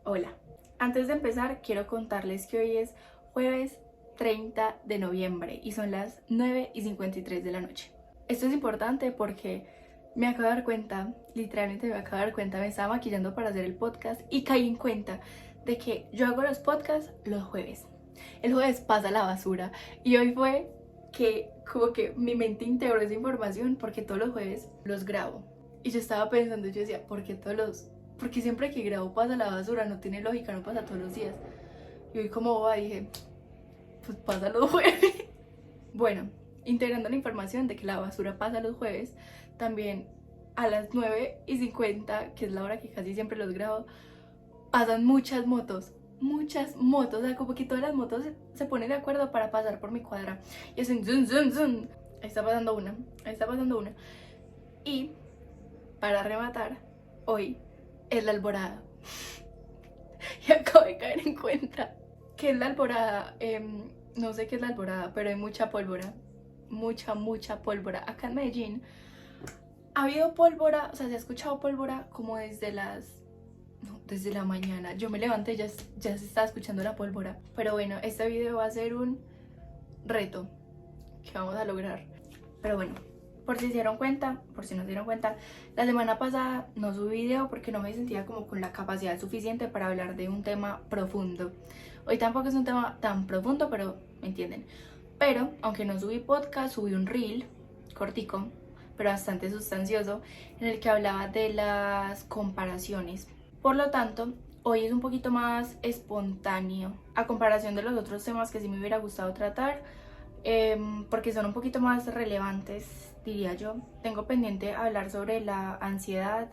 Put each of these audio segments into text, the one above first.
Hola, antes de empezar quiero contarles que hoy es jueves 30 de noviembre y son las 9:53 de la noche. Esto es importante porque me acabo de dar cuenta, literalmente me acabo de dar cuenta, me estaba maquillando para hacer el podcast y caí en cuenta de que yo hago los podcasts los jueves. El jueves pasa la basura y hoy fue que como que mi mente integró esa información porque todos los jueves los grabo. Y yo estaba pensando, yo decía, porque siempre que grabo pasa la basura, no tiene lógica, no pasa todos los días. Y hoy como boba dije, pues pasa los jueves. Bueno, integrando la información de que la basura pasa los jueves, también a las 9:50, que es la hora que casi siempre los grabo, pasan muchas motos, o sea, como que todas las motos se ponen de acuerdo para pasar por mi cuadra y hacen zoom, zoom, zoom. Ahí está pasando una, ahí está pasando una. Y para rematar, hoy es la alborada. Y acabo de caer en cuenta que es la alborada. No sé qué es la alborada, pero hay mucha pólvora. Mucha pólvora. Acá en Medellín ha habido pólvora, o sea, se ha escuchado pólvora como desde desde la mañana. Yo me levanté y ya se está escuchando la pólvora. Pero bueno, este video va a ser un reto que vamos a lograr. Pero bueno, por si se dieron cuenta, por si no se dieron cuenta, la semana pasada no subí video porque no me sentía como con la capacidad suficiente para hablar de un tema profundo. Hoy tampoco es un tema tan profundo, pero me entienden. Pero, aunque no subí podcast, subí un reel cortico, pero bastante sustancioso, en el que hablaba de las comparaciones. Por lo tanto, hoy es un poquito más espontáneo, a comparación de los otros temas que sí me hubiera gustado tratar, porque son un poquito más relevantes, diría yo. Tengo pendiente hablar sobre la ansiedad,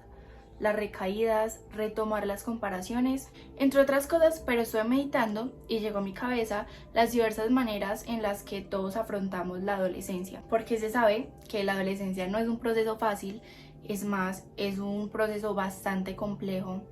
las recaídas, retomar las comparaciones, entre otras cosas, pero estuve meditando y llegó a mi cabeza las diversas maneras en las que todos afrontamos la adolescencia, porque se sabe que la adolescencia no es un proceso fácil, es más, es un proceso bastante complejo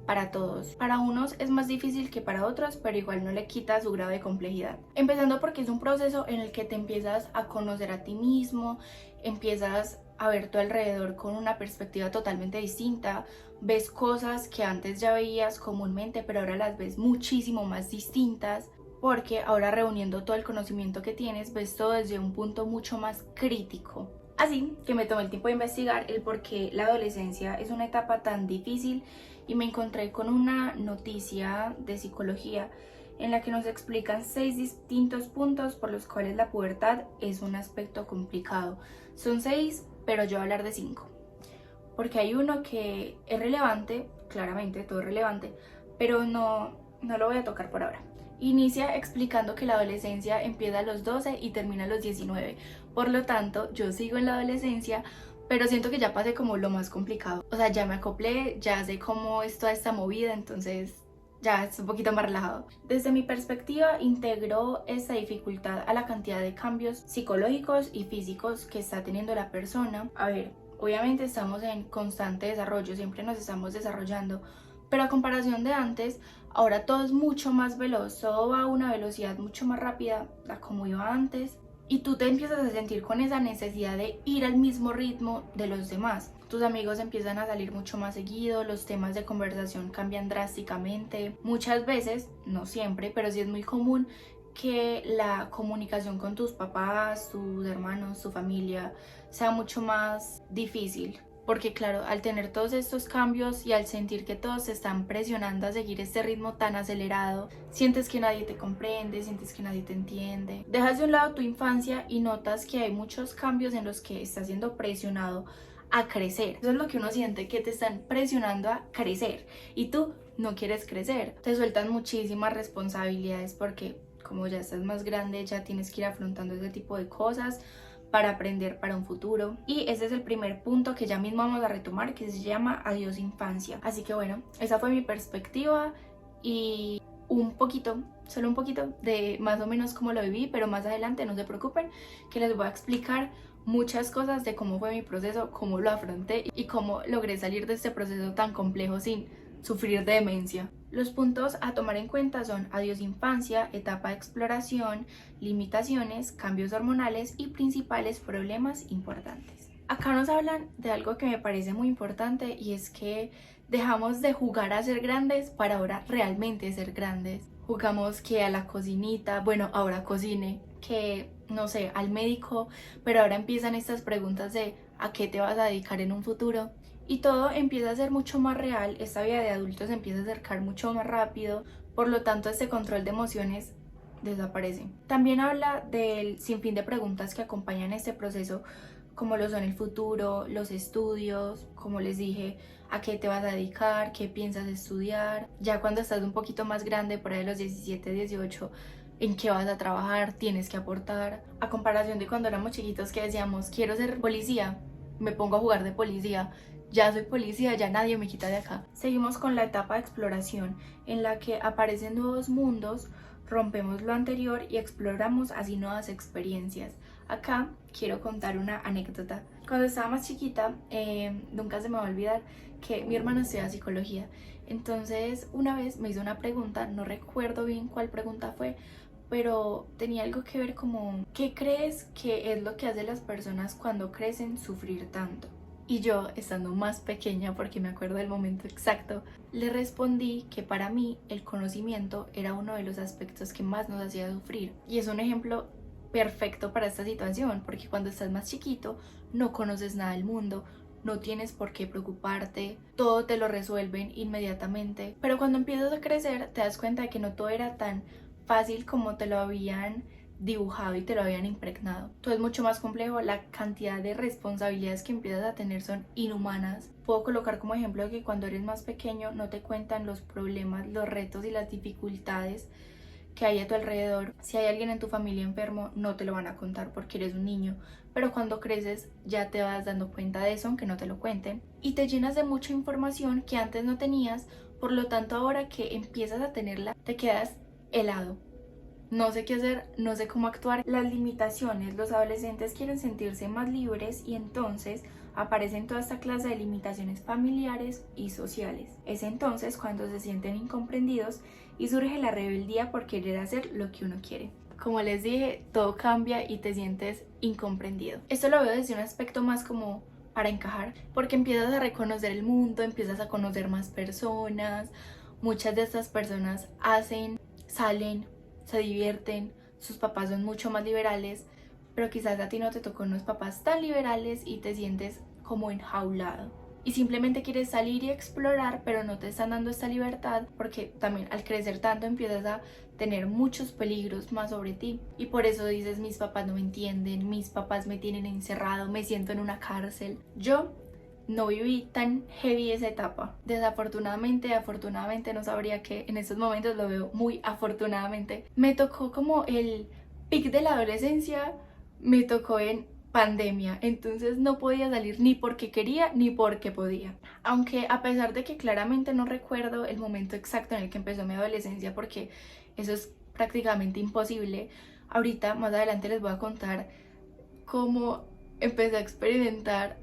para todos. Para unos es más difícil que para otros, pero igual no le quita su grado de complejidad. Empezando porque es un proceso en el que te empiezas a conocer a ti mismo, empiezas a ver tu alrededor con una perspectiva totalmente distinta, ves cosas que antes ya veías comúnmente, pero ahora las ves muchísimo más distintas, porque ahora reuniendo todo el conocimiento que tienes, ves todo desde un punto mucho más crítico. Así que me tomé el tiempo de investigar el por qué la adolescencia es una etapa tan difícil y me encontré con una noticia de psicología en la que nos explican 6 distintos puntos por los cuales la pubertad es un aspecto complicado. Son 6, pero yo voy a hablar de 5. Porque hay uno que es relevante, claramente todo es relevante, pero no lo voy a tocar por ahora. Inicia explicando que la adolescencia empieza a los 12 y termina a los 19. Por lo tanto, yo sigo en la adolescencia, pero siento que ya pasé como lo más complicado. O sea, ya me acoplé, ya sé cómo es toda esta movida, entonces ya es un poquito más relajado. Desde mi perspectiva, integro esta dificultad a la cantidad de cambios psicológicos y físicos que está teniendo la persona. A ver, obviamente estamos en constante desarrollo, siempre nos estamos desarrollando, pero a comparación de antes, ahora todo es mucho más veloz, todo va a una velocidad mucho más rápida a como iba antes. Y tú te empiezas a sentir con esa necesidad de ir al mismo ritmo de los demás. Tus amigos empiezan a salir mucho más seguido, los temas de conversación cambian drásticamente. Muchas veces, no siempre, pero sí es muy común que la comunicación con tus papás, tus hermanos, tu familia sea mucho más difícil. Porque claro, al tener todos estos cambios y al sentir que todos se están presionando a seguir este ritmo tan acelerado, sientes que nadie te comprende, sientes que nadie te entiende. Dejas de un lado tu infancia y notas que hay muchos cambios en los que estás siendo presionado a crecer. Eso es lo que uno siente, que te están presionando a crecer y tú no quieres crecer. Te sueltan muchísimas responsabilidades porque como ya estás más grande, ya tienes que ir afrontando ese tipo de cosas para aprender para un futuro. Y ese es el primer punto que ya mismo vamos a retomar, que se llama Adiós Infancia. Así que bueno, esa fue mi perspectiva y un poquito, solo un poquito de más o menos cómo lo viví, pero más adelante no se preocupen que les voy a explicar muchas cosas de cómo fue mi proceso, cómo lo afronté y cómo logré salir de este proceso tan complejo sin sufrir de demencia. Los puntos a tomar en cuenta son adiós infancia, etapa de exploración, limitaciones, cambios hormonales y principales problemas importantes. Acá nos hablan de algo que me parece muy importante y es que Dejamos de jugar a ser grandes para ahora realmente ser grandes. Jugamos que a la cocinita, bueno, ahora cocine, que no sé, al médico, pero ahora empiezan estas preguntas de ¿a qué te vas a dedicar en un futuro? Y todo empieza a ser mucho más real, esta vida de adultos empieza a acercar mucho más rápido, por lo tanto este control de emociones desaparece. También habla del sinfín de preguntas que acompañan este proceso, como lo son el futuro, los estudios, como les dije, a qué te vas a dedicar, qué piensas estudiar. Ya cuando estás un poquito más grande, por ahí de los 17, 18, en qué vas a trabajar, tienes que aportar. A comparación de cuando éramos chiquitos que decíamos, quiero ser policía, me pongo a jugar de policía, ya soy policía, ya nadie me quita de acá. Seguimos con la etapa de exploración, en la que aparecen nuevos mundos, rompemos lo anterior y exploramos así nuevas experiencias. Acá quiero contar una anécdota. Cuando estaba más chiquita, nunca se me va a olvidar que mi hermana estudia psicología. Entonces una vez me hizo una pregunta, no recuerdo bien cuál pregunta fue, pero tenía algo que ver como, ¿qué crees que es lo que hace las personas cuando crecen sufrir tanto? Y yo, estando más pequeña, porque me acuerdo del momento exacto, le respondí que para mí el conocimiento era uno de los aspectos que más nos hacía sufrir. Y es un ejemplo perfecto para esta situación, porque cuando estás más chiquito no conoces nada del mundo, no tienes por qué preocuparte, todo te lo resuelven inmediatamente. Pero cuando empiezas a crecer te das cuenta de que no todo era tan fácil como te lo habían dibujado y te lo habían impregnado. Todo es mucho más complejo, la cantidad de responsabilidades que empiezas a tener son inhumanas. Puedo colocar como ejemplo que cuando eres más pequeño no te cuentan los problemas, los retos y las dificultades que hay a tu alrededor. Si hay alguien en tu familia enfermo, no te lo van a contar porque eres un niño, pero cuando creces ya te vas dando cuenta de eso, aunque no te lo cuenten, y te llenas de mucha información que antes no tenías. Por lo tanto, ahora que empiezas a tenerla, te quedas helado. No sé qué hacer, no sé cómo actuar. Las limitaciones, los adolescentes quieren sentirse más libres y entonces aparecen toda esta clase de limitaciones familiares y sociales. Es entonces cuando se sienten incomprendidos y surge la rebeldía por querer hacer lo que uno quiere. Como les dije, todo cambia y te sientes incomprendido. Esto lo veo desde un aspecto más como para encajar, porque empiezas a reconocer el mundo, empiezas a conocer más personas. Muchas de estas personas hacen, salen, se divierten, sus papás son mucho más liberales, pero quizás a ti no te tocó unos papás tan liberales y te sientes como enjaulado. Y simplemente quieres salir y explorar, pero no te están dando esta libertad porque también al crecer tanto empiezas a tener muchos peligros más sobre ti. Y por eso dices, mis papás no me entienden, mis papás me tienen encerrado, me siento en una cárcel. Yo no viví tan heavy esa etapa. Desafortunadamente, afortunadamente, no sabría que en estos momentos lo veo muy afortunadamente. Me tocó como el pic de la adolescencia, me tocó en pandemia, entonces no podía salir ni porque quería ni porque podía. Aunque a pesar de que claramente no recuerdo el momento exacto en el que empezó mi adolescencia, porque eso es prácticamente imposible, ahorita más adelante les voy a contar cómo empecé a experimentar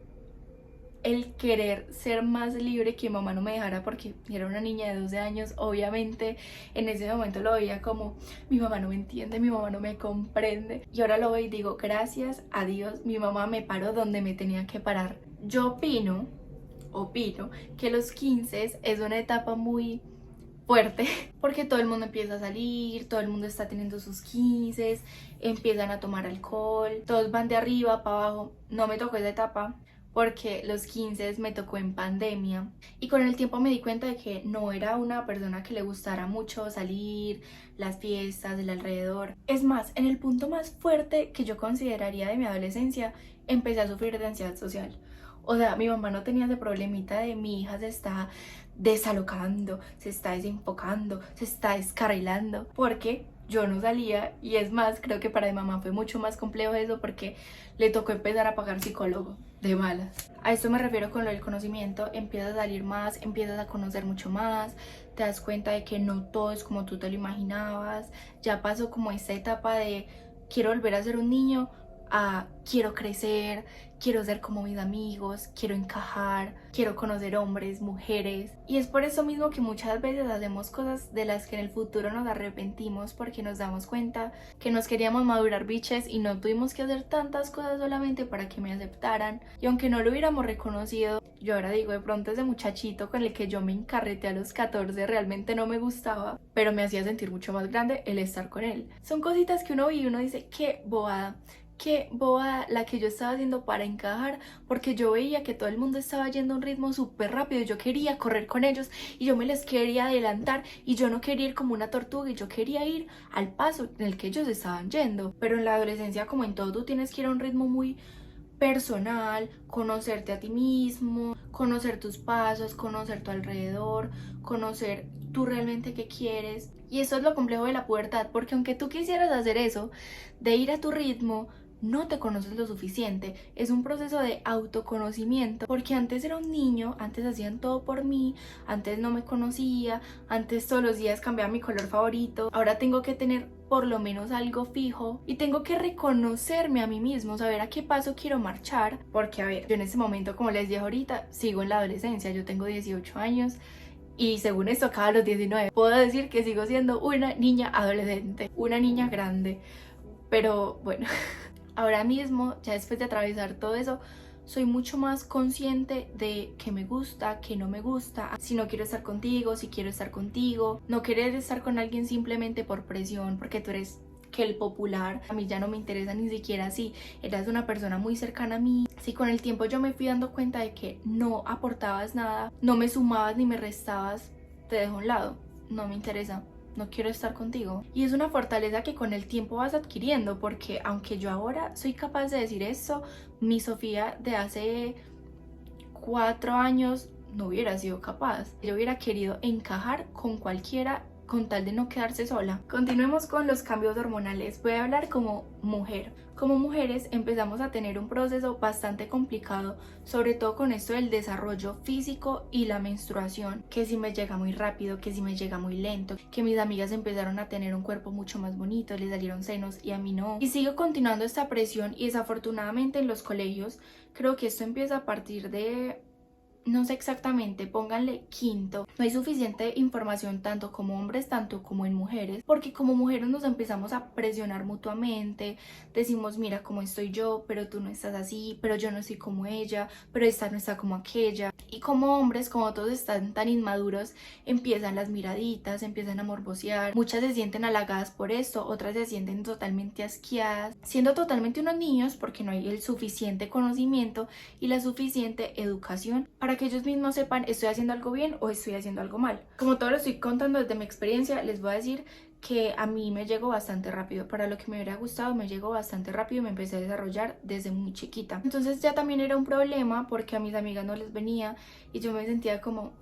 el querer ser más libre, que mi mamá no me dejara porque era una niña de 12 años. Obviamente en ese momento lo veía como, mi mamá no me entiende, mi mamá no me comprende, y ahora lo veo y digo, gracias a Dios mi mamá me paró donde me tenía que parar. Yo opino que los 15 es una etapa muy fuerte porque todo el mundo empieza a salir, todo el mundo está teniendo sus 15, empiezan a tomar alcohol, todos van de arriba para abajo. No me tocó esa etapa porque los 15 me tocó en pandemia y con el tiempo me di cuenta de que no era una persona que le gustara mucho salir, las fiestas, el alrededor. Es más, en el punto más fuerte que yo consideraría de mi adolescencia, empecé a sufrir de ansiedad social. O sea, mi mamá no tenía ese problemita de mi hija se está desalocando, se está desenfocando, se está descarrilando, porque yo no salía. Y es más, creo que para mi mamá fue mucho más complejo eso porque le tocó empezar a pagar psicólogo de malas. A esto me refiero con lo del conocimiento. Empiezas a salir más, empiezas a conocer mucho más, te das cuenta de que no todo es como tú te lo imaginabas. Ya pasó como esta etapa de quiero volver a ser un niño, a quiero crecer, quiero ser como mis amigos, quiero encajar, quiero conocer hombres, mujeres. Y es por eso mismo que muchas veces hacemos cosas de las que en el futuro nos arrepentimos porque nos damos cuenta que nos queríamos madurar biches y no tuvimos que hacer tantas cosas solamente para que me aceptaran. Y aunque no lo hubiéramos reconocido, yo ahora digo, de pronto ese muchachito con el que yo me encarreté a los 14 realmente no me gustaba, pero me hacía sentir mucho más grande el estar con él. Son cositas que uno ve y uno dice, qué bobada la que yo estaba haciendo para encajar, porque yo veía que todo el mundo estaba yendo a un ritmo súper rápido y yo quería correr con ellos y yo me les quería adelantar y yo no quería ir como una tortuga y yo quería ir al paso en el que ellos estaban yendo. Pero en la adolescencia, como en todo, tú tienes que ir a un ritmo muy personal, conocerte a ti mismo, conocer tus pasos, conocer tu alrededor, conocer tú realmente qué quieres. Y eso es lo complejo de la pubertad, porque aunque tú quisieras hacer eso, de ir a tu ritmo, no te conoces lo suficiente. Es un proceso de autoconocimiento, porque antes era un niño, antes hacían todo por mí, antes no me conocía, antes todos los días cambiaba mi color favorito. Ahora tengo que tener por lo menos algo fijo y tengo que reconocerme a mí mismo, saber a qué paso quiero marchar, porque a ver, yo en este momento, como les dije ahorita, sigo en la adolescencia, yo tengo 18 años y según esto acaba a los 19. Puedo decir que sigo siendo una niña adolescente, una niña grande, pero bueno, ahora mismo, ya después de atravesar todo eso, soy mucho más consciente de qué me gusta, qué no me gusta, si no quiero estar contigo, si quiero estar contigo, no querer estar con alguien simplemente por presión, porque tú eres que el popular. A mí ya no me interesa ni siquiera si eras una persona muy cercana a mí. Si con el tiempo yo me fui dando cuenta de que no aportabas nada, no me sumabas ni me restabas, te dejo a un lado, no me interesa. No quiero estar contigo. Y es una fortaleza que con el tiempo vas adquiriendo, porque aunque yo ahora soy capaz de decir esto, mi Sofía de hace 4 años no hubiera sido capaz. Yo hubiera querido encajar con cualquiera con tal de no quedarse sola. Continuemos con los cambios hormonales. Voy a hablar como mujer. Como mujeres empezamos a tener un proceso bastante complicado, sobre todo con esto del desarrollo físico y la menstruación, que si me llega muy rápido, que si me llega muy lento, que mis amigas empezaron a tener un cuerpo mucho más bonito, les salieron senos y a mí no. Y sigo continuando esta presión y desafortunadamente en los colegios, creo que esto empieza a partir de, no sé exactamente, pónganle quinto. No hay suficiente información tanto como hombres, tanto como en mujeres, porque como mujeres nos empezamos a presionar mutuamente, decimos mira cómo estoy yo, pero tú no estás así, pero yo no soy como ella, pero esta no está como aquella. Y como hombres, como todos están tan inmaduros, empiezan las miraditas, empiezan a morbosear, muchas se sienten halagadas por esto, otras se sienten totalmente asqueadas, siendo totalmente unos niños porque no hay el suficiente conocimiento y la suficiente educación para que ellos mismos sepan estoy haciendo algo bien o estoy haciendo algo mal. Como todo lo estoy contando desde mi experiencia, les voy a decir que a mí me llegó bastante rápido. Para lo que me hubiera gustado me llegó bastante rápido y me empecé a desarrollar desde muy chiquita. Entonces ya también era un problema porque a mis amigas no les venía y yo me sentía como,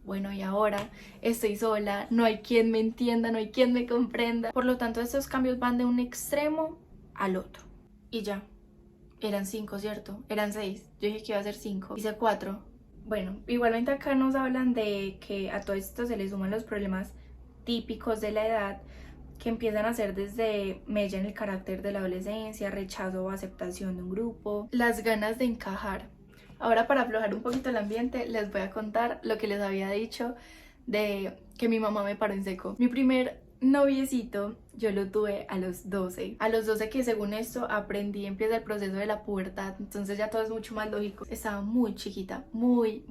bueno, y ahora estoy sola, no hay quien me entienda, no hay quien me comprenda. Por lo tanto, estos cambios van de un extremo al otro. Y ya. Eran 5, ¿cierto? Eran 6. Yo dije que iba a ser 5. Hice 4. Bueno, igualmente acá nos hablan de que a todo esto se le suman los problemas típicos de la edad que empiezan a ser desde mella en el carácter de la adolescencia, rechazo o aceptación de un grupo, las ganas de encajar. Ahora, para aflojar un poquito el ambiente, les voy a contar lo que les había dicho de que mi mamá me paró en seco. Mi primer noviecito yo lo tuve a los 12. A los 12 que según esto aprendí, empieza el proceso de la pubertad, entonces ya todo es mucho más lógico. Estaba muy chiquita, muy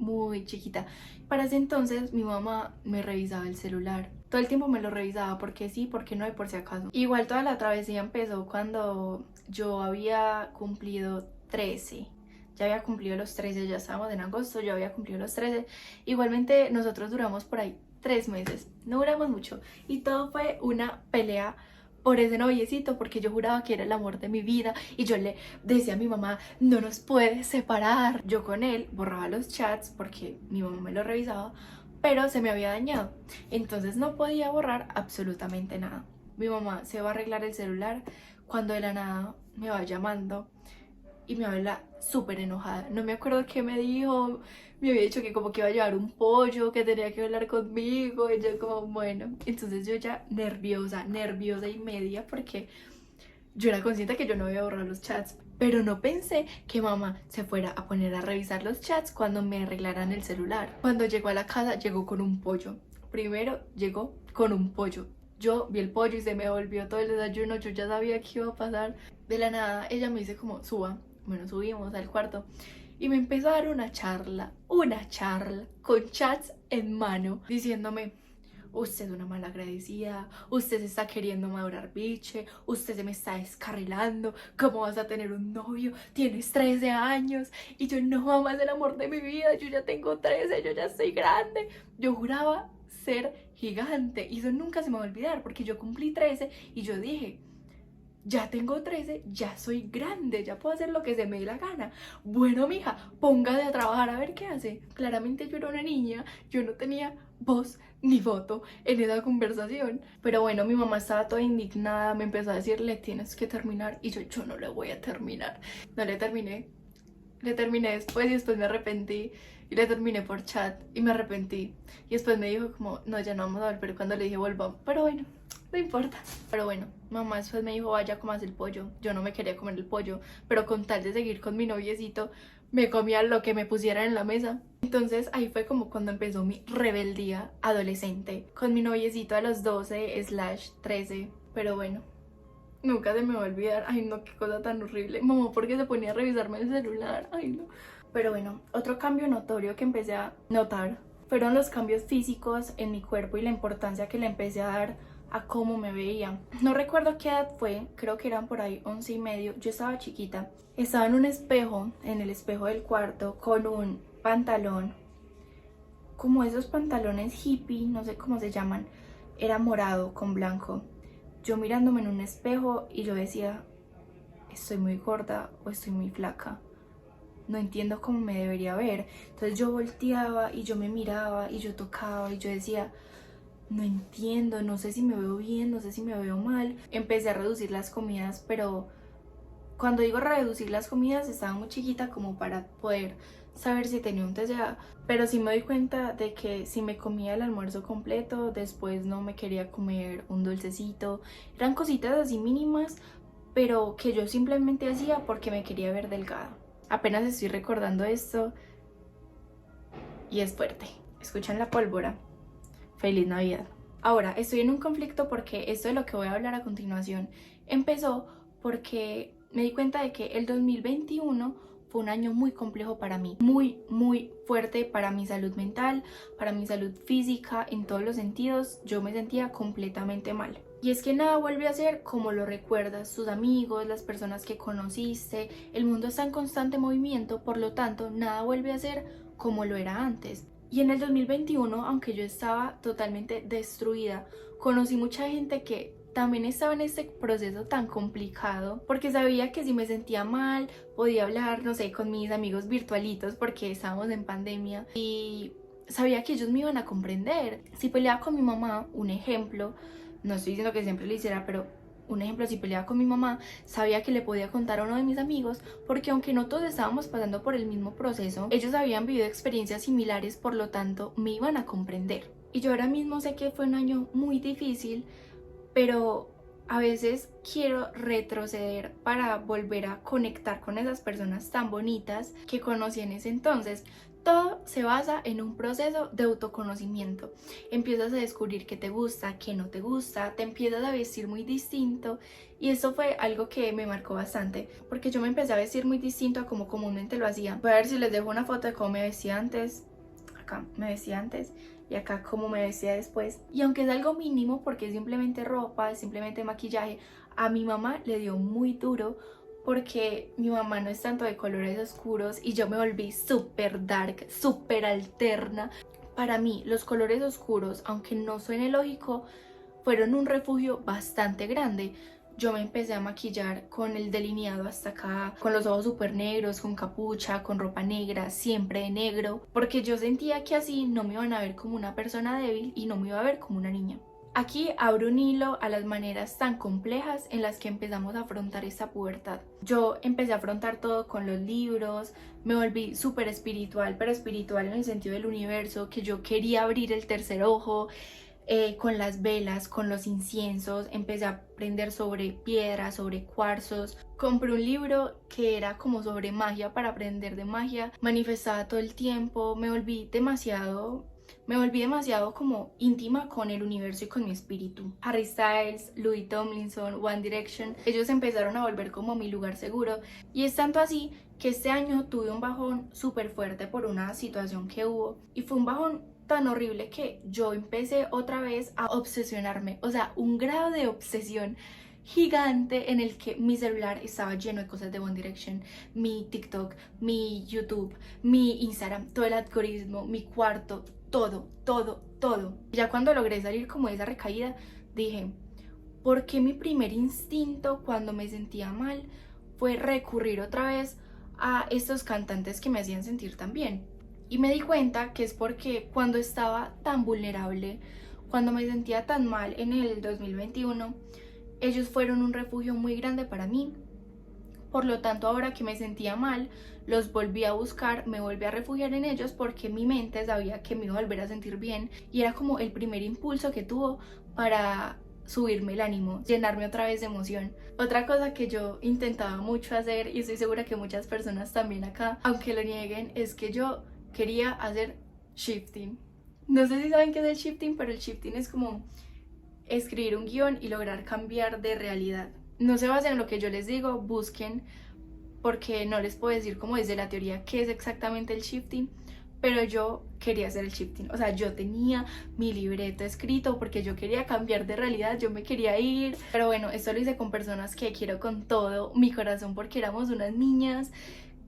chiquita. Para ese entonces mi mamá me revisaba el celular. Todo el tiempo me lo revisaba porque sí, porque no y por si acaso. Igual toda la travesía empezó cuando yo había cumplido 13. Ya había cumplido los 13, ya estábamos en agosto, yo había cumplido los 13. Igualmente nosotros duramos por ahí 3 meses, no duramos mucho y todo fue una pelea por ese noviecito porque yo juraba que era el amor de mi vida y yo le decía a mi mamá no nos puedes separar. Yo con él borraba los chats porque mi mamá me lo revisaba, pero se me había dañado, entonces no podía borrar absolutamente nada. Mi mamá se va a arreglar el celular cuando de la nada me va llamando y me habla súper enojada. No me acuerdo qué me dijo. Me había dicho que como que iba a llevar un pollo, que tenía que hablar conmigo. Y yo como, bueno. Entonces yo ya nerviosa y media porque Yo era consciente que yo no había borrado los chats, pero no pensé que mamá se fuera a poner a revisar los chats cuando me arreglaran el celular. Cuando llegó a la casa, llegó con un pollo. Primero llegó con un pollo. Yo vi el pollo y se me volvió todo el desayuno. Yo ya sabía qué iba a pasar. De la nada, ella me dice como, suba. Bueno, subimos al cuarto. Y me empezó a dar una charla, con chats en mano, diciéndome: usted es una malagradecida, usted se está queriendo madurar, biche, usted se me está descarrilando, ¿cómo vas a tener un novio? Tienes 13 años y yo no, mamá, es el amor de mi vida, yo ya tengo 13, yo ya estoy grande. Yo juraba ser gigante y eso nunca se me va a olvidar porque yo cumplí 13 y yo dije: ya tengo 13, ya soy grande, ya puedo hacer lo que se me dé la gana. Bueno, mija, póngase a trabajar a ver qué hace. Claramente yo era una niña, yo no tenía voz ni voto en esa conversación. Pero bueno, mi mamá estaba toda indignada, me empezó a decir: le tienes que terminar. Y yo no le voy a terminar. No le terminé. Le terminé después y después me arrepentí. Y le terminé por chat y me arrepentí. Y después me dijo como: no, ya no vamos a volver. Cuando le dije volvamos, pero bueno, no importa. Pero bueno, mamá después me dijo: vaya, comas el pollo. Yo no me quería comer el pollo, pero con tal de seguir con mi noviecito, me comía lo que me pusieran en la mesa. Entonces ahí fue como cuando empezó mi rebeldía adolescente, con mi noviecito a los 12/13. Pero bueno, nunca se me va a olvidar. Ay no, qué cosa tan horrible. Mamá, ¿por qué se ponía a revisarme el celular? Ay no. Pero bueno, otro cambio notorio que empecé a notar fueron los cambios físicos en mi cuerpo y la importancia que le empecé a dar a cómo me veía. No recuerdo qué edad fue, creo que eran por ahí 11 y medio. Yo estaba chiquita, estaba en un espejo, en el espejo del cuarto, con un pantalón, como esos pantalones hippie, no sé cómo se llaman, era morado con blanco. Yo mirándome en un espejo y yo decía: estoy muy gorda o estoy muy flaca, no entiendo cómo me debería ver. Entonces yo volteaba y yo me miraba y yo tocaba y yo decía: no entiendo, no sé si me veo bien, no sé si me veo mal. Empecé a reducir las comidas, pero cuando digo reducir las comidas, estaba muy chiquita como para poder saber si tenía un TCA, pero sí me doy cuenta de que si me comía el almuerzo completo, después no me quería comer un dulcecito. Eran cositas así mínimas, pero que yo simplemente hacía porque me quería ver delgada. Apenas estoy recordando esto y es fuerte. ¿Escuchan la pólvora? Feliz Navidad. Ahora, estoy en un conflicto porque esto de lo que voy a hablar a continuación empezó porque me di cuenta de que el 2021 fue un año muy complejo para mí, muy fuerte para mi salud mental, para mi salud física, en todos los sentidos. Yo me sentía completamente mal. Y es que nada vuelve a ser como lo recuerdas, tus amigos, las personas que conociste, el mundo está en constante movimiento, por lo tanto, nada vuelve a ser como lo era antes. Y en el 2021, aunque yo estaba totalmente destruida, conocí mucha gente que también estaba en este proceso tan complicado, porque sabía que si me sentía mal, podía hablar, no sé, con mis amigos virtualitos, porque estábamos en pandemia, y sabía que ellos me iban a comprender. Si peleaba con mi mamá, un ejemplo, no estoy diciendo que siempre lo hiciera, pero un ejemplo, si peleaba con mi mamá, sabía que le podía contar a uno de mis amigos, porque aunque no todos estábamos pasando por el mismo proceso, ellos habían vivido experiencias similares, por lo tanto me iban a comprender. Y yo ahora mismo sé que fue un año muy difícil, pero a veces quiero retroceder para volver a conectar con esas personas tan bonitas que conocí en ese entonces. Todo se basa en un proceso de autoconocimiento. Empiezas a descubrir qué te gusta, qué no te gusta, te empiezas a vestir muy distinto, y eso fue algo que me marcó bastante, porque yo me empecé a vestir muy distinto a como comúnmente lo hacía. Voy a ver si les dejo una foto de cómo me vestía antes. Acá me vestía antes y acá cómo me vestía después. Y aunque es algo mínimo porque es simplemente ropa, es simplemente maquillaje, a mi mamá le dio muy duro porque mi mamá no es tanto de colores oscuros y yo me volví súper dark, súper alterna. Para mí los colores oscuros, aunque no suene lógico, fueron un refugio bastante grande. Yo me empecé a maquillar con el delineado hasta acá, con los ojos súper negros, con capucha, con ropa negra, siempre de negro, porque yo sentía que así no me iban a ver como una persona débil y no me iba a ver como una niña. Aquí abro un hilo a las maneras tan complejas en las que empezamos a afrontar esta pubertad. Yo empecé a afrontar todo con los libros, me volví súper espiritual, pero espiritual en el sentido del universo, que yo quería abrir el tercer ojo. con las velas, con los inciensos, empecé a aprender sobre piedras, sobre cuarzos. Compré un libro que era como sobre magia para aprender de magia, manifestaba todo el tiempo, me volví demasiado como íntima con el universo y con mi espíritu. Harry Styles, Louis Tomlinson, One Direction, ellos empezaron a volver como mi lugar seguro, y es tanto así que este año tuve un bajón súper fuerte por una situación que hubo, y fue un bajón tan horrible que yo empecé otra vez a obsesionarme, o sea, un grado de obsesión gigante en el que mi celular estaba lleno de cosas de One Direction, mi TikTok, mi YouTube, mi Instagram, todo el algoritmo, mi cuarto, todo. Ya cuando logré salir como de esa recaída, dije, ¿por qué mi primer instinto cuando me sentía mal fue recurrir otra vez a estos cantantes que me hacían sentir tan bien? Y me di cuenta que es porque cuando estaba tan vulnerable, cuando me sentía tan mal en el 2021, ellos fueron un refugio muy grande para mí. Por lo tanto, ahora que me sentía mal, los volví a buscar, me volví a refugiar en ellos porque mi mente sabía que me iba a volver a sentir bien, y era como el primer impulso que tuvo para subirme el ánimo, llenarme otra vez de emoción. Otra cosa que yo intentaba mucho hacer, y estoy segura que muchas personas también acá, aunque lo nieguen, es que yo quería hacer shifting. No sé si saben qué es el shifting, pero el shifting es como escribir un guión y lograr cambiar de realidad. No se basen en lo que yo les digo, busquen, porque no les puedo decir como desde la teoría qué es exactamente el shifting, pero yo quería hacer el shifting. O sea, yo tenía mi libreto escrito porque yo quería cambiar de realidad, yo me quería ir. Pero bueno, esto lo hice con personas que quiero con todo mi corazón, porque éramos unas niñas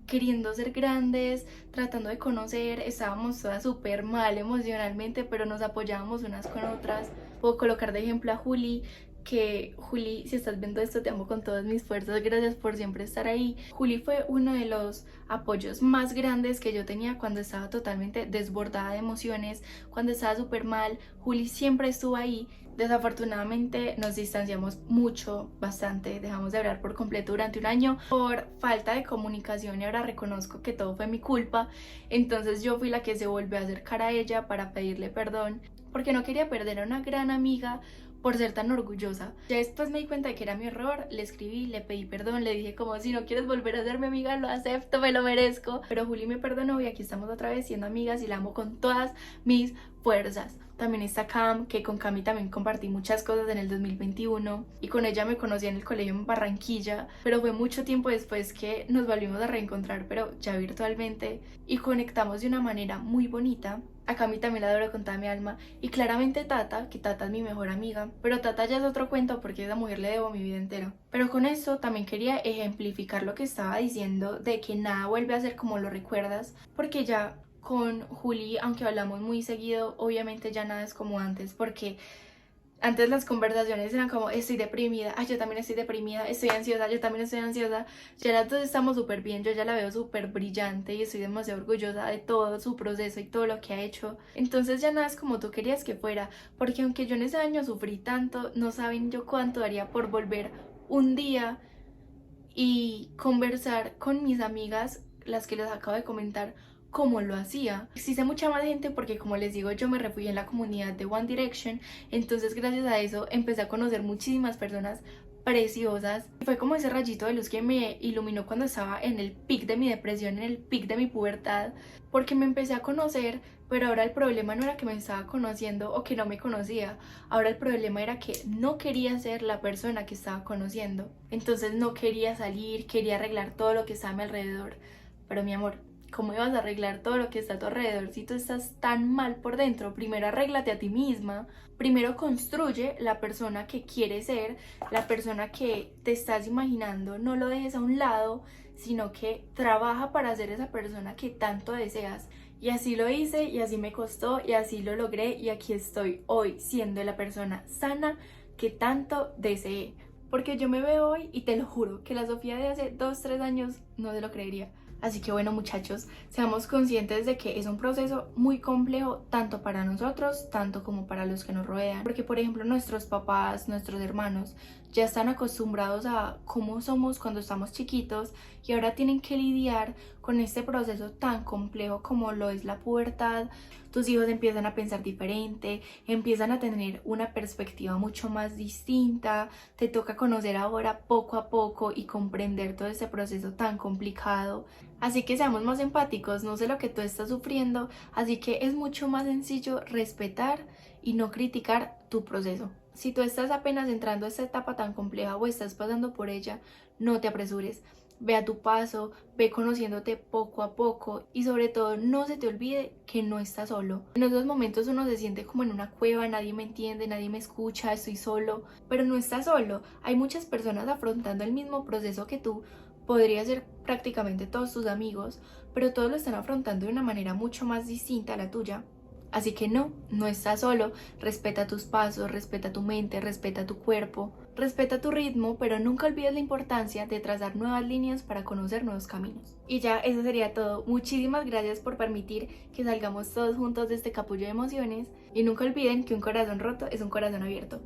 queriendo ser grandes, tratando de conocer, estábamos todas súper mal emocionalmente, pero nos apoyábamos unas con otras. Puedo colocar de ejemplo a Juli, que Juli, si estás viendo esto, te amo con todas mis fuerzas, gracias por siempre estar ahí. Juli fue uno de los apoyos más grandes que yo tenía cuando estaba totalmente desbordada de emociones, cuando estaba súper mal. Juli siempre estuvo ahí. Desafortunadamente nos distanciamos mucho, bastante, dejamos de hablar por completo durante un año por falta de comunicación, y ahora reconozco que todo fue mi culpa. Entonces yo fui la que se volvió a acercar a ella para pedirle perdón, porque no quería perder a una gran amiga por ser tan orgullosa. Ya después me di cuenta de que era mi error, le escribí, le pedí perdón, le dije como, si no quieres volver a ser mi amiga, lo acepto, me lo merezco. Pero Juli me perdonó y aquí estamos otra vez siendo amigas, y la amo con todas mis fuerzas. También está Cam, que con Cami también compartí muchas cosas en el 2021, y con ella me conocí en el colegio en Barranquilla, pero fue mucho tiempo después que nos volvimos a reencontrar, pero ya virtualmente, y conectamos de una manera muy bonita. A Cami también la adoro con toda mi alma, y claramente Tata, que Tata es mi mejor amiga, pero Tata ya es otro cuento porque a esa mujer le debo mi vida entera. Pero con eso también quería ejemplificar lo que estaba diciendo de que nada vuelve a ser como lo recuerdas, porque ya con Juli, aunque hablamos muy seguido, obviamente ya nada es como antes, porque antes las conversaciones eran como, estoy deprimida, ay, yo también estoy deprimida, estoy ansiosa, yo también estoy ansiosa. Ya las dos estamos súper bien, yo ya la veo súper brillante y estoy demasiado orgullosa de todo su proceso y todo lo que ha hecho. Entonces ya nada es como tú querías que fuera, porque aunque yo en ese año sufrí tanto, no saben yo cuánto daría por volver un día y conversar con mis amigas, las que les acabo de comentar, cómo lo hacía. Existe mucha más gente porque, como les digo, yo me refugié en la comunidad de One Direction, entonces gracias a eso empecé a conocer muchísimas personas preciosas. Fue como ese rayito de luz que me iluminó cuando estaba en el pic de mi depresión, en el pic de mi pubertad, porque me empecé a conocer. Pero ahora el problema no era que me estaba conociendo o que no me conocía, ahora el problema era que no quería ser la persona que estaba conociendo. Entonces no quería salir, quería arreglar todo lo que estaba a mi alrededor. Pero mi amor, ¿cómo ibas a arreglar todo lo que está a tu alrededor si tú estás tan mal por dentro? Primero arréglate a ti misma, primero construye la persona que quieres ser, la persona que te estás imaginando, no lo dejes a un lado, sino que trabaja para ser esa persona que tanto deseas. Y así lo hice, y así me costó, y así lo logré, y aquí estoy hoy siendo la persona sana que tanto deseé. Porque yo me veo hoy y te lo juro que la Sofía de hace 2-3 años no se lo creería. Así que bueno, muchachos, seamos conscientes de que es un proceso muy complejo, tanto para nosotros, tanto como para los que nos rodean. Porque por ejemplo nuestros papás, nuestros hermanos ya están acostumbrados a cómo somos cuando estamos chiquitos y ahora tienen que lidiar con este proceso tan complejo como lo es la pubertad. Tus hijos empiezan a pensar diferente, empiezan a tener una perspectiva mucho más distinta, te toca conocer ahora poco a poco y comprender todo este proceso tan complicado. Así que seamos más empáticos, no sé lo que tú estás sufriendo, así que es mucho más sencillo respetar y no criticar tu proceso. Si tú estás apenas entrando a esta etapa tan compleja o estás pasando por ella, no te apresures. Ve a tu paso, ve conociéndote poco a poco y sobre todo no se te olvide que no estás solo. En esos momentos uno se siente como en una cueva, nadie me entiende, nadie me escucha, estoy solo, pero no estás solo. Hay muchas personas afrontando el mismo proceso que tú. Podría ser prácticamente todos tus amigos, pero todos lo están afrontando de una manera mucho más distinta a la tuya. Así que no estás solo, respeta tus pasos, respeta tu mente, respeta tu cuerpo, respeta tu ritmo, pero nunca olvides la importancia de trazar nuevas líneas para conocer nuevos caminos. Y ya, eso sería todo. Muchísimas gracias por permitir que salgamos todos juntos de este capullo de emociones y nunca olviden que un corazón roto es un corazón abierto.